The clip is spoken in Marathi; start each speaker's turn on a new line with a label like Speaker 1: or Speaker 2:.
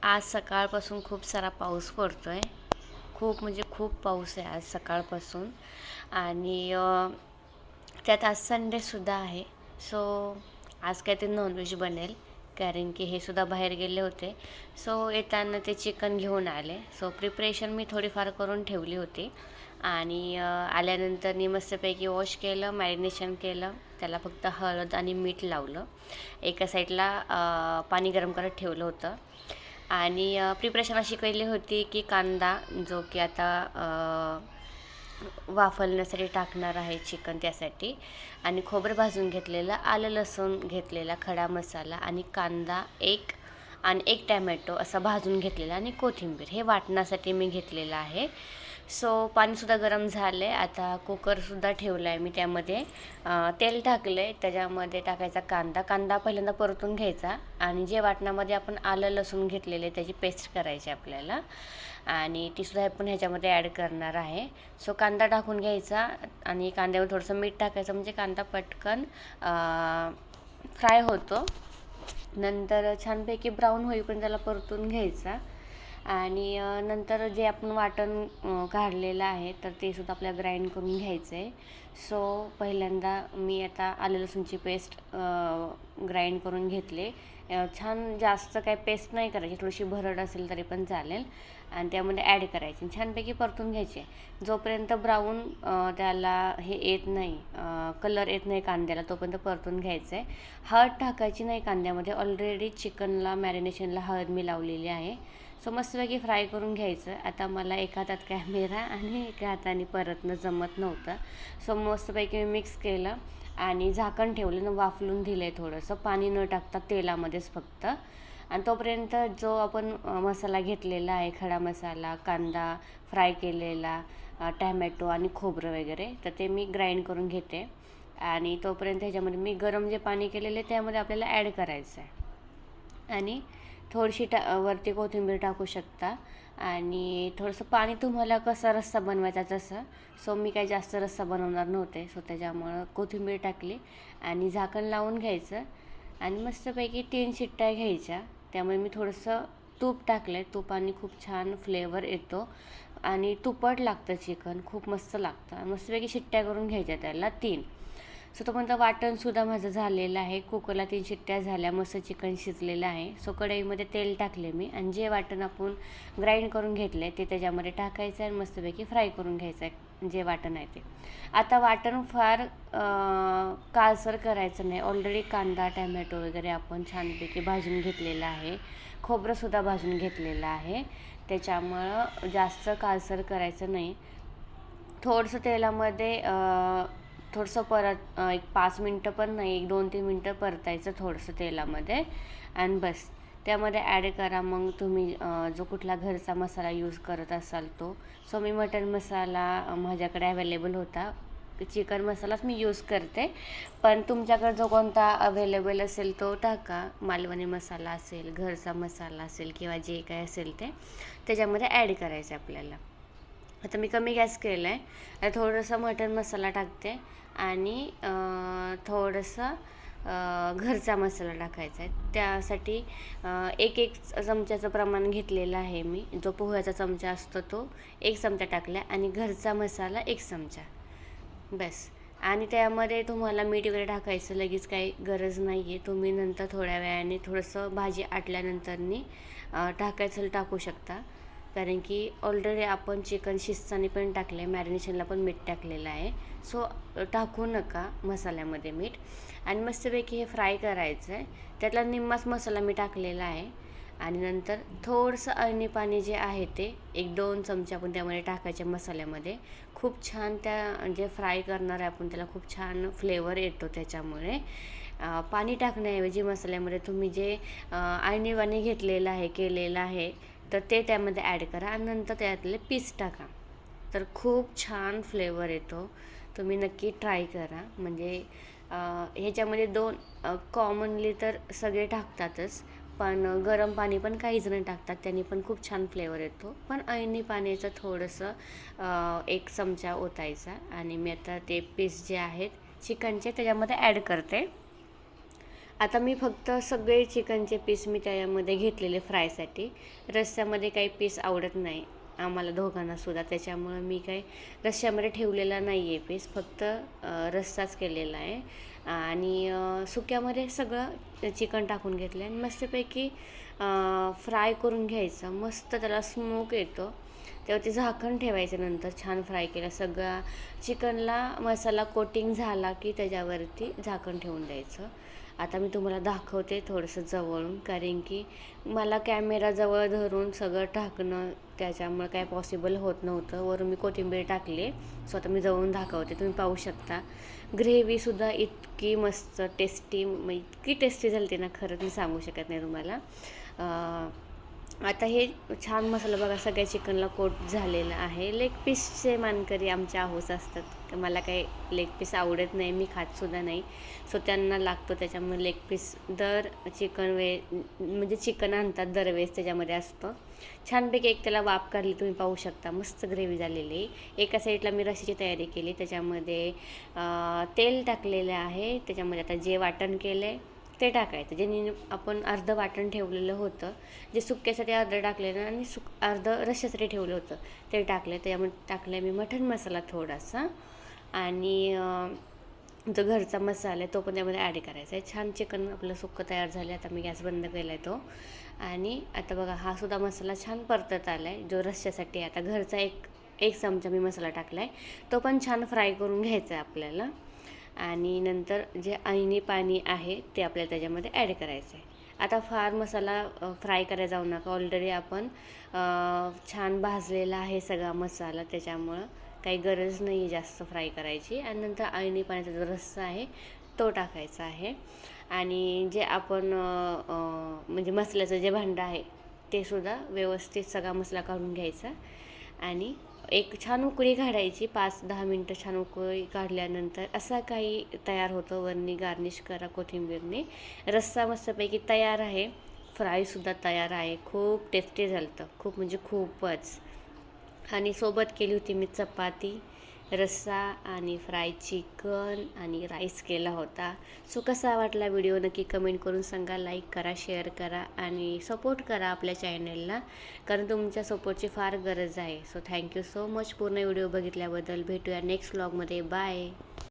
Speaker 1: आज सकाळपासून खूप सारा पाऊस पडतो आहे. खूप म्हणजे खूप पाऊस आहे आज सकाळपासून. आणि त्यात आज संडेसुद्धा आहे. सो आज काहीतरी नॉनव्हेज बनेल, कारण की हे सुद्धा बाहेर गेले होते. सो येताना ते चिकन घेऊन आले. सो प्रिपरेशन मी थोडीफार करून ठेवली होती. आणि आल्यानंतर मी मस्तपैकी वॉश केलं, मॅरिनेशन केलं. त्याला फक्त हळद आणि मीठ लावलं. एका साईडला पाणी गरम करत ठेवलं होतं. आणि प्रिपरेशन अशी केली होती की कांदा, जो की आता वाफलण्यासाठी टाकणार आहे चिकन, त्यासाठी. आणि खोबरं भाजून घेतलेलं, आलं लसूण घेतलेला, खडा मसाला आणि कांदा आणि एक टॅमॅटो असा भाजून घेतलेला आणि कोथिंबीर हे वाटण्यासाठी मी घेतलेलं आहे. सो पाणीसुद्धा गरम झालं आहे. आता कुकरसुद्धा ठेवला आहे मी. त्यामध्ये तेल टाकलं आहे. त्याच्यामध्ये टाकायचा कांदा पहिल्यांदा परतून घ्यायचा. आणि जे वाटणामध्ये आपण आलं लसूण घेतलेले त्याची पेस्ट करायची आपल्याला. आणि तीसुद्धा आपण ह्याच्यामध्ये ॲड करणार आहे. सो कांदा टाकून घ्यायचा आणि कांद्यावर थोडंसं मीठ टाकायचं, म्हणजे कांदा पटकन फ्राय होतो. नंतर छानपैकी ब्राऊन होईपर्यंत त्याला परतून घ्यायचा. आणि नंतर जे आपण वाटण काढलेलं आहे तर ते सुद्धा आपल्याला ग्राइंड करून घ्यायचं आहे. सो पहिल्यांदा मी आता आलं लसूणची पेस्ट ग्राइंड करून घेतले. छान जास्त काय पेस्ट नाही करायची, थोडीशी भरड असेल तरी पण चालेल. आणि त्यामध्ये ॲड करायची, छानपैकी परतून घ्यायचे. जोपर्यंत ब्राऊन त्याला हे येत नाही, कलर येत नाही कांद्याला, तोपर्यंत परतून घ्यायचं आहे. हळद टाकायची नाही कांद्यामध्ये. ऑलरेडी चिकनला मॅरिनेशनला हळद मी लावलेली आहे. सो मस्तपैकी फ्राय करून घ्यायचं. आता मला एका हातात कॅमेरा आणि एका हाताने परतणं जमत नव्हतं. सो मस्तपैकी मी मिक्स केलं आणि झाकण ठेवलं आणि वाफलून दिलं आहे थोडंसं, पाणी न टाकता तेलामध्येच फक्त. आणि तोपर्यंत जो आपण मसाला घेतलेला आहे, खडा मसाला, कांदा फ्राय केलेला, टॅमॅटो आणि खोबरं वगैरे, तर ते मी ग्राइंड करून घेते. आणि तोपर्यंत ह्याच्यामध्ये मी गरम जे पाणी केलेले त्यामध्ये आपल्याला ॲड करायचं आहे. आणि थोडीशी वरती कोथिंबीर टाकू शकता. आणि थोडंसं पाणी तुम्हाला कसा रस्सा बनवायचा तसं. सो मी काही जास्त रस्सा बनवणार नव्हते, सो त्याच्यामुळं कोथिंबीर टाकली आणि झाकण लावून घ्यायचं. आणि मस्तपैकी 3 शिट्ट्या घ्यायच्या. त्यामुळे मी थोडंसं तूप टाकलं आहे. तुपाने खूप छान फ्लेवर येतो आणि तुपट लागतं चिकन, खूप मस्त लागतं. मस्तपैकी शिट्ट्या करून घ्यायच्या त्याला 3. सो तोपर्यंत वाटणसुद्धा माझं झालेलं आहे. कुकरला 3 शिट्ट्या झाल्या, मस्त चिकन शिजलेलं आहे. सो कढईमध्ये तेल टाकले मी आणि जे वाटण आपण ग्राइंड करून घेतलं आहे ते त्याच्यामध्ये टाकायचं आणि मस्तपैकी फ्राय करून घ्यायचं आहे जे वाटण आहे ते. आता वाटण फार काळसर करायचं नाही. ऑलरेडी कांदा टॅमॅटो वगैरे आपण छानपैकी भाजून घेतलेलं आहे. खोबरंसुद्धा भाजून घेतलेलं आहे. त्याच्यामुळं जास्त काळसर करायचं नाही. थोडंसं तेलामध्ये थोडंसं परत एक 5 मिनटं पण नाही, एक 2-3 मिनटं परतायचं थोडंसं तेलामध्ये. आणि बस त्यामध्ये ॲड करा मग तुम्ही जो कुठला घरचा मसाला यूज करत असाल तो. सो मी मटन मसाला माझ्याकडे अवेलेबल होता. चिकन मसालाच मी यूज करते, पण तुमच्याकडे जो कोणता अवेलेबल असेल तो टाका. मालवणी मसाला असेल, घरचा मसाला असेल किंवा जे काय असेल ते त्याच्यामध्ये ॲड करायचं आपल्याला. आता मी कमी गॅस केला आहे. आता थोडंसं मटन मसाला टाकते आणि थोडंसं घरचा मसाला टाकायचा आहे. त्यासाठी एक चमच्याचं प्रमाण घेतलेलं आहे मी. जो पोह्याचा चमचा असतो तो 1 चमचा टाकला आणि घरचा मसाला 1 चमचा, बस. आणि त्यामध्ये तुम्हाला मीठ वगैरे टाकायचं लगेच काही गरज नाही आहे. तुम्ही नंतर थोड्या वेळाने थोडंसं भाजी आटल्यानंतरनी टाकायचं टाकू शकता, कारण की ऑलरेडी आपण चिकन शिजताना पण टाकलं आहे, मॅरिनेशनला पण मीठ टाकलेलं आहे. सो टाकू नका मसाल्यामध्ये मीठ. आणि मस्तपैकी हे फ्राय करायचं आहे. त्यातला निम्माच मसाला मी टाकलेला आहे. आणि नंतर थोडंसं अळणी पाणी जे आहे ते 1-2 चमचे आपण त्यामध्ये टाकायचे मसाल्यामध्ये. खूप छान त्या जे फ्राय करणार आहे आपण त्याला खूप छान फ्लेवर येतो त्याच्यामुळे. पाणी टाकण्याऐवजी मसाल्यामध्ये तुम्ही जे अळणी घेतलेलं आहे, केलेलं आहे, तर ते त्यामध्ये ॲड करा आणि नंतर त्यातले पीस टाका. तर खूप छान फ्लेवर येतो. तुम्ही नक्की ट्राय करा. म्हणजे ह्याच्यामध्ये 2 कॉमनली तर सगळे टाकतातच, पण गरम पाणी पण काही जण टाकतात, त्याने पण खूप छान फ्लेवर येतो. पण अळणी पाण्याचं थोडंसं 1 चमचा ओतायचा. आणि मी आता ते पीस जे आहेत चिकनचे त्याच्यामध्ये ॲड करते. आता मी फक्त सगळे चिकनचे पीस मी त्यामध्ये घेतलेले फ्रायसाठी. रस्स्यामध्ये काही पीस आवडत नाही आम्हाला दोघांनासुद्धा, त्याच्यामुळं मी काही रस्स्यामध्ये ठेवलेला नाही आहे पीस, फक्त रस्साच केलेला आहे. आणि सुक्यामध्ये सगळं चिकन टाकून घेतलं आणि मस्तपैकी फ्राय करून घ्यायचं. मस्त त्याला स्मोक येतो, तेव्हा ते झाकण ठेवायचं. नंतर छान फ्राय केलं, सगळा चिकनला मसाला कोटिंग झाला की त्याच्यावरती झाकण ठेवून द्यायचं. आता मी तुम्हाला दाखवते थोडंसं जवळून, कारण की मला कॅमेरा जवळ धरून सगळं टाकणं त्याच्यामुळे काय पॉसिबल होत नव्हतं. वरून मी कोथिंबीर टाकली, सो आता मी जवळून दाखवते. तुम्ही पाहू शकता ग्रेव्हीसुद्धा इतकी मस्त टेस्टी, इतकी टेस्टी झाली ती ना, खरंच मी सांगू शकत नाही तुम्हाला. आता हे छान मसाला बघा सगळ्या चिकनला कोट झालेला आहे. लेग पीसचे मानकरी आमच्या हाऊस असतात, मला काही लेग पीस आवडत नाही, मी खातसुद्धा नाही, सो त्यांना लागतो. त्याच्यामुळे लेग पीस दर चिकन म्हणजे चिकन आणतात दरवेळेस त्याच्यामध्ये असतं. छानपैकी एक त्याला वाफ काढली, तुम्ही पाहू शकता मस्त ग्रेव्ही झालेली. एका साईडला मी रशीची तयारी केली, त्याच्यामध्ये तेल टाकलेलं आहे. त्याच्यामध्ये आता जे वाटण केलं आहे ते टाकायचं, ज्याने आपण अर्धं वाटण ठेवलेलं होतं, जे सुक्यासाठी अर्धं टाकलेलं आणि अर्धं रश्श्यासाठी ठेवलं होतं ते टाकलं. त्याच्यामध्ये टाकलं मी मटण मसाला थोडासा, आणि जो घरचा मसाला आहे तो पण त्यामध्ये ॲड करायचा आहे. छान चिकन आपलं सुक्कं तयार झालं. आता मी गॅस बंद केला आहे तो, आणि आता बघा हा सुद्धा मसाला छान परतत आला आहे, जो रश्श्यासाठी. आता घरचा एक चमचा मी मसाला टाकला आहे, तो पण छान फ्राय करून घ्यायचा आहे आपल्याला. आणि नंतर जे ऐनी पाणी आहे ते आपल्याला त्याच्यामध्ये ॲड करायचं आहे. आता फार मसाला फ्राय करायला जाऊ नका, ऑलरेडी आपण छान भाजलेला आहे सगळा मसाला, त्याच्यामुळं काही गरज नाही आहे जास्त फ्राय करायची. आणि नंतर ऐनी पाण्याचा जो रस्सा आहे तो टाकायचा आहे. आणि जे आपण म्हणजे मसाल्याचं जे भांडं आहे ते सुद्धा व्यवस्थित सगळा मसाला काढून घ्यायचा, आणि एक छान उकळी काढायची. 5-10 मिनटं छान उकळी काढल्यानंतर असा काही तयार होतं. वरनी गार्निश करा कोथिंबीरने. रस्सा मस्तपैकी तयार आहे, फ्रायसुद्धा तयार आहे. खूप टेस्टी झालं होतं, खूप म्हणजे खूपच. आणि सोबत केली होती मी चपाती, रस्सा आणि फ्राय चिकन आणि राईस केला होता. सो कसा वाटला व्हिडिओ नक्की कमेंट करून सांगा. लाईक करा, शेअर करा आणि सपोर्ट करा आपल्या चॅनलला, कारण तुमच्या सपोर्टची फार गरज आहे. सो थँक्यू सो मच पूर्ण व्हिडिओ बघितल्याबद्दल. भेटूया नेक्स्ट व्लॉगमध्ये. बाय.